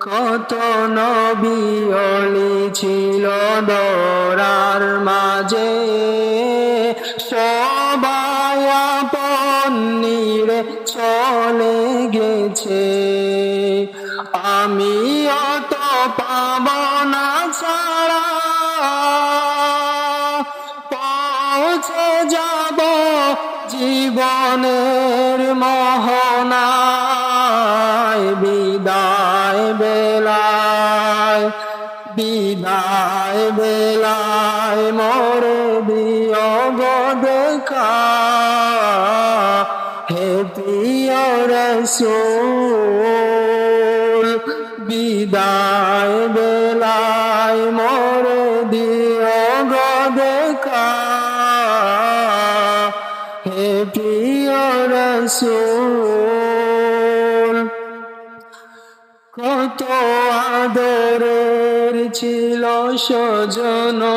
কত নবী ওলি ছিল দরার মাঝে, সবাই আপন নিরে চলে গেছে। আমি অত পাব না ছাড়া পৌঁছে যাব জীবনের মোহনায়। বিদায় বেলায়, বিদায় বেলায় মোরে দিও গো দেখা, হে প্রিয় রাসূল। বিদায় বেলায় মোরে দিও গো দেখা, হে প্রিয় রাসূল। কত আদরের ছিল স্বজন